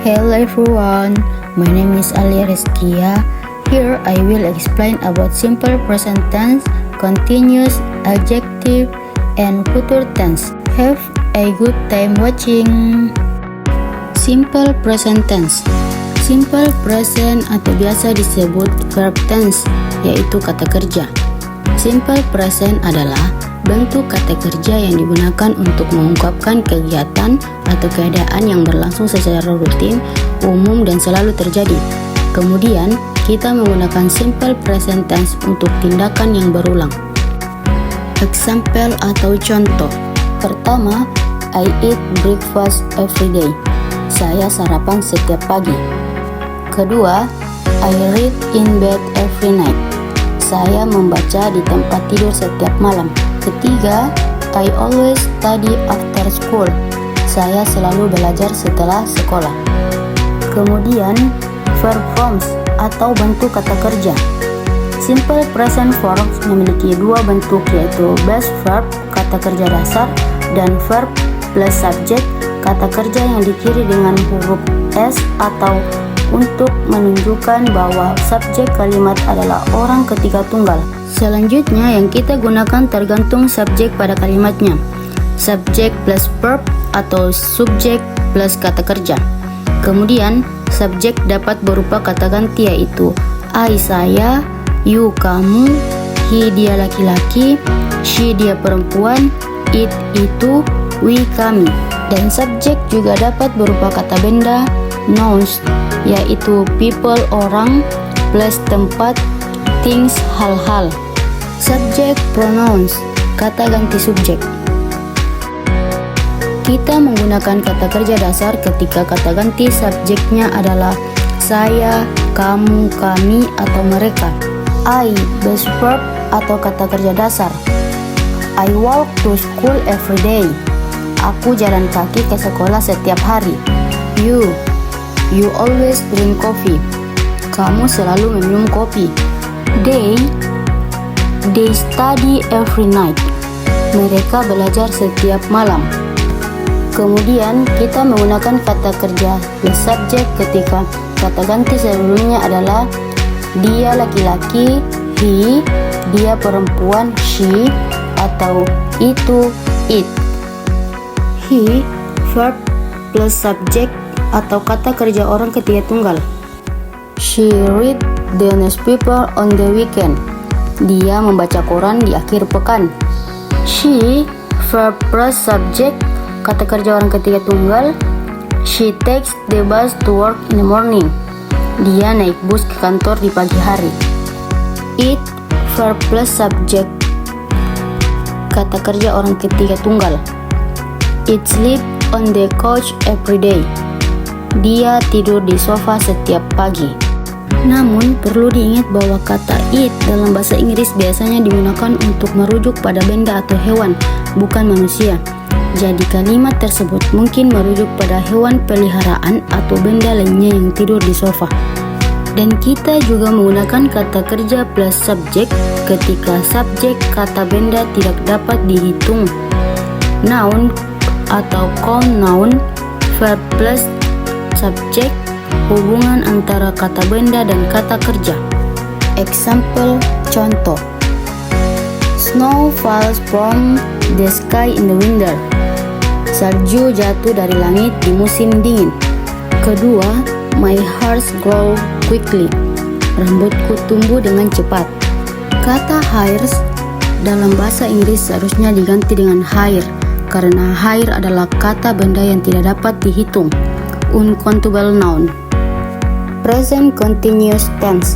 Hello everyone, my name is Alia Rizkia. Here I will explain about simple present tense, continuous, adjective, and future tense. Have a good time watching. Simple present tense. Simple present atau biasa disebut verb tense, yaitu kata kerja. Simple present adalah bentuk kata kerja yang digunakan untuk mengungkapkan kegiatan atau keadaan yang berlangsung secara rutin, umum, dan selalu terjadi. Kemudian, kita menggunakan simple present tense untuk tindakan yang berulang. Example atau contoh. Pertama, I eat breakfast every day. Saya sarapan setiap pagi. Kedua, I read in bed every night. Saya membaca di tempat tidur setiap malam. Ketiga, I always study after school. Saya selalu belajar setelah sekolah. Kemudian, verb forms atau bentuk kata kerja. Simple present forms memiliki dua bentuk, yaitu base verb, kata kerja dasar, dan verb plus subject, kata kerja yang diakhiri dengan huruf S atau untuk menunjukkan bahwa subjek kalimat adalah orang ketiga tunggal. Selanjutnya yang kita gunakan tergantung subjek pada kalimatnya. Subjek plus verb atau subjek plus kata kerja. Kemudian subjek dapat berupa kata ganti, yaitu I saya, you kamu, he dia laki-laki, she dia perempuan, it itu, we kami. Dan subjek juga dapat berupa kata benda, nouns, yaitu people orang, plus tempat, things hal-hal. Subjek pronouns, kata ganti subjek. Kita menggunakan kata kerja dasar ketika kata ganti subjeknya adalah saya, kamu, kami, atau mereka. I, base verb atau kata kerja dasar. I walk to school every day. Aku jalan kaki ke sekolah setiap hari. You always drink coffee. Kamu selalu minum kopi. They study every night. Mereka belajar setiap malam. Kemudian kita menggunakan kata kerja plus subjek ketika kata ganti sebelumnya adalah dia laki-laki, he, dia perempuan, she, atau itu, it. He, verb plus subject atau kata kerja orang ketiga tunggal. She read the newspaper on the weekend. Dia membaca koran di akhir pekan. She, verb plus subject, kata kerja orang ketiga tunggal. She takes the bus to work in the morning. Dia naik bus ke kantor di pagi hari. It, verb plus subject, kata kerja orang ketiga tunggal. It sleep on the couch every day. Dia tidur di sofa setiap pagi. Namun, perlu diingat bahwa kata it dalam bahasa Inggris biasanya digunakan untuk merujuk pada benda atau hewan, bukan manusia. Jadi kalimat tersebut mungkin merujuk pada hewan peliharaan atau benda lainnya yang tidur di sofa. Dan kita juga menggunakan kata kerja plus subjek ketika subjek kata benda tidak dapat dihitung. Noun atau count noun, verb plus subjek, hubungan antara kata benda dan kata kerja. Example, contoh. Snow falls from the sky in the winter. Salju jatuh dari langit di musim dingin. Kedua, my hair grow quickly. Rambutku tumbuh dengan cepat. Kata hairs dalam bahasa Inggris seharusnya diganti dengan hair, karena hair adalah kata benda yang tidak dapat dihitung. Uncountable noun. Present continuous tense.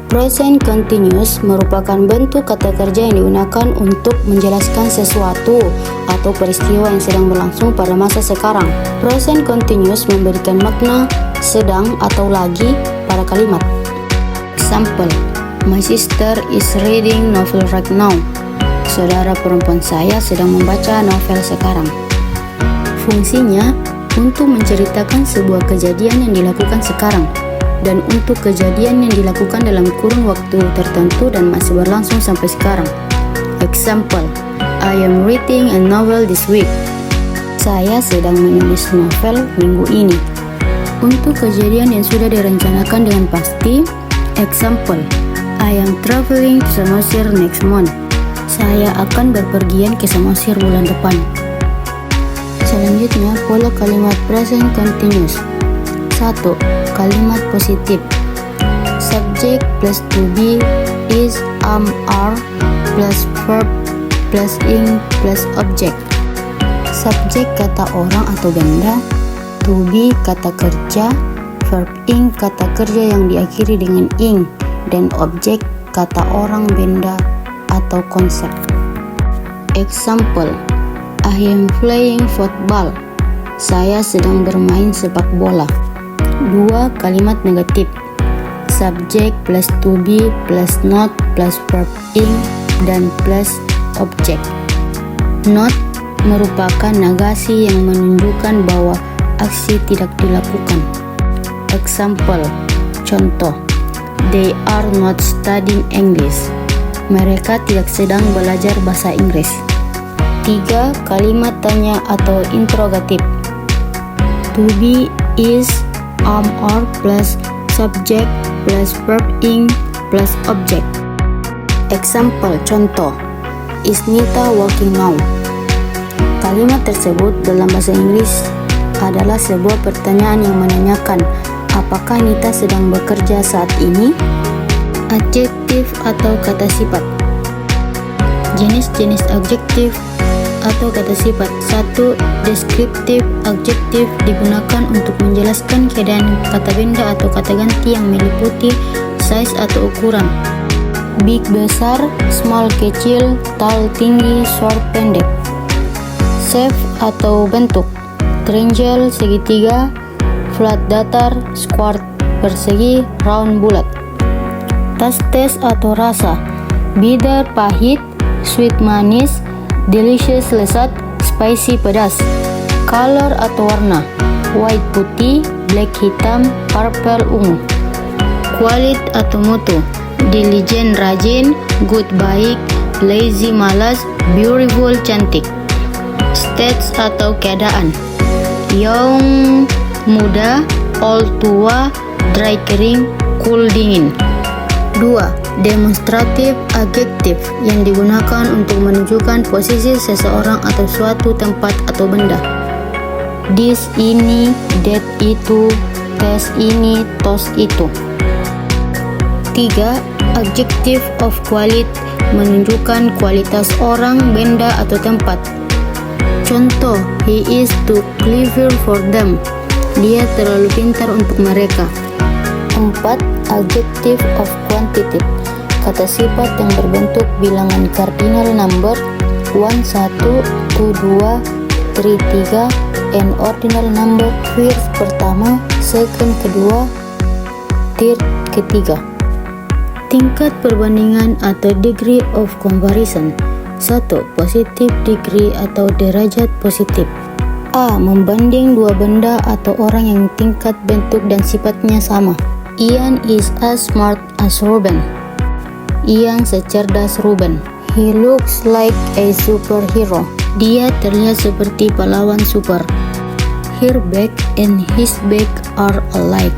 Present continuous merupakan bentuk kata kerja yang digunakan untuk menjelaskan sesuatu atau peristiwa yang sedang berlangsung pada masa sekarang. Present continuous memberikan makna sedang atau lagi pada kalimat. Example, my sister is reading novel right now. Saudara perempuan saya sedang membaca novel sekarang. Fungsinya untuk menceritakan sebuah kejadian yang dilakukan sekarang dan untuk kejadian yang dilakukan dalam kurun waktu tertentu dan masih berlangsung sampai sekarang. Example, I am reading a novel this week. Saya sedang menulis novel minggu ini. Untuk kejadian yang sudah direncanakan dengan pasti, example, I am traveling to Samosir next month. Saya akan berpergian ke Samosir bulan depan. Selanjutnya, pola kalimat present continuous. 1. Kalimat positif. Subject plus to be is, am, are, plus verb, plus ing, plus object. Subjek kata orang atau benda, to be kata kerja, verb ing kata kerja yang diakhiri dengan ing, dan objek kata orang, benda, atau konsep. Example, I am playing football. Saya sedang bermain sepak bola. 2. Kalimat negatif. Subject plus to be plus not plus verb ing dan plus objek. Not merupakan negasi yang menunjukkan bahwa aksi tidak dilakukan. Example, contoh, they are not studying English. Mereka tidak sedang belajar bahasa Inggris. 3. Kalimat tanya atau interrogatif. To be is, am, are plus subject plus verb ing plus object. Example, contoh, is Nita working now? Kalimat tersebut dalam bahasa Inggris adalah sebuah pertanyaan yang menanyakan apakah Nita sedang bekerja saat ini? Adjektif atau kata sifat. Jenis-jenis adjektif atau kata sifat. 1. Deskriptif adjektif digunakan untuk menjelaskan keadaan kata benda atau kata ganti yang meliputi size atau ukuran. Big besar, small kecil, tall tinggi, short pendek. Shape atau bentuk. Triangle segitiga, flat datar, square persegi, round bulat. Taste atau rasa. Bitter pahit, sweet manis, delicious lezat, spicy pedas. Color atau warna. White putih, black hitam, purple ungu. Quality atau mutu. Diligent rajin, good baik, lazy malas, beautiful cantik. Stage atau keadaan. Young muda, old tua, dry kering, cool dingin. 2. Demonstratif adjektif yang digunakan untuk menunjukkan posisi seseorang atau suatu tempat atau benda. This ini, that itu, tes ini, tos itu. 3. Adjective of quality menunjukkan kualitas orang, benda, atau tempat. Contoh, he is too clever for them. Dia terlalu pintar untuk mereka. 4. Adjective of quantitative, kata sifat yang berbentuk bilangan cardinal number 1, 1, 2, 2, 3, 3, and ordinal number first pertama, second kedua, third ketiga. Tingkat perbandingan atau degree of comparison. 1. Positive degree atau derajat positif. A. Membanding dua benda atau orang yang tingkat bentuk dan sifatnya sama. Ian is as smart as Ruben. Ian secerdas Ruben. He looks like a superhero. Dia terlihat seperti pahlawan super. Her bag and his bag are alike.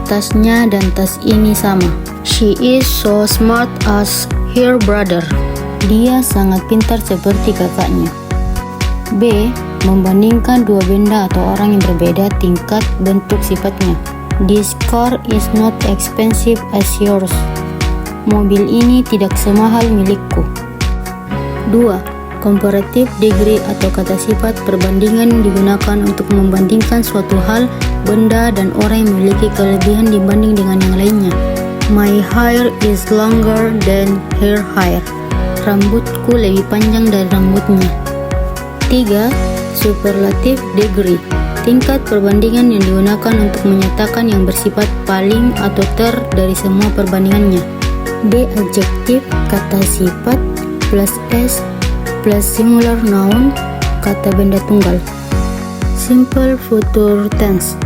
Tasnya dan tas ini sama. She is so smart as her brother. Dia sangat pintar seperti kakaknya. B. Membandingkan dua benda atau orang yang berbeda tingkat bentuk sifatnya. This car is not expensive as yours. Mobil ini tidak semahal milikku. 2. Comparative degree atau kata sifat perbandingan digunakan untuk membandingkan suatu hal, benda, dan orang yang memiliki kelebihan dibanding dengan yang lainnya. My hair is longer than her hair. Rambutku lebih panjang dari rambutnya. 3. Superlative degree, tingkat perbandingan yang digunakan untuk menyatakan yang bersifat paling atau ter dari semua perbandingannya. D. Adjektif, kata sifat, plus s, plus singular noun, kata benda tunggal. Simple future tense.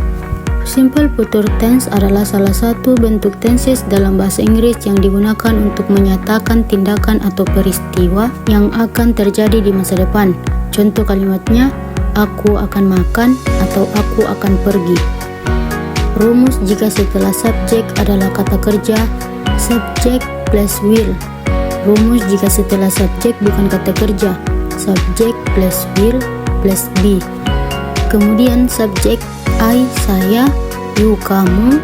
Simple future tense adalah salah satu bentuk tenses dalam bahasa Inggris yang digunakan untuk menyatakan tindakan atau peristiwa yang akan terjadi di masa depan. Contoh kalimatnya, aku akan makan atau aku akan pergi. Rumus jika setelah subjek adalah kata kerja, subjek plus will. Rumus jika setelah subjek bukan kata kerja, subjek plus will plus be. Kemudian subjek I saya, you kamu,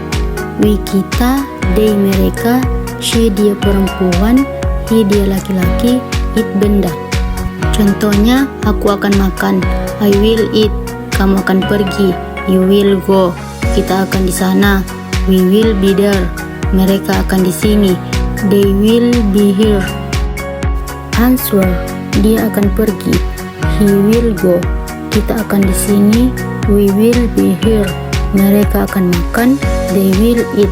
we kita, they mereka, she dia perempuan, he dia laki-laki, it benda. Contohnya, aku akan makan, I will eat. Kamu akan pergi, you will go. Kita akan di sana, we will be there. Mereka akan di sini, they will be here. Answer, dia akan pergi, he will go. Kita akan di sini, we will be here. Mereka akan makan, they will eat.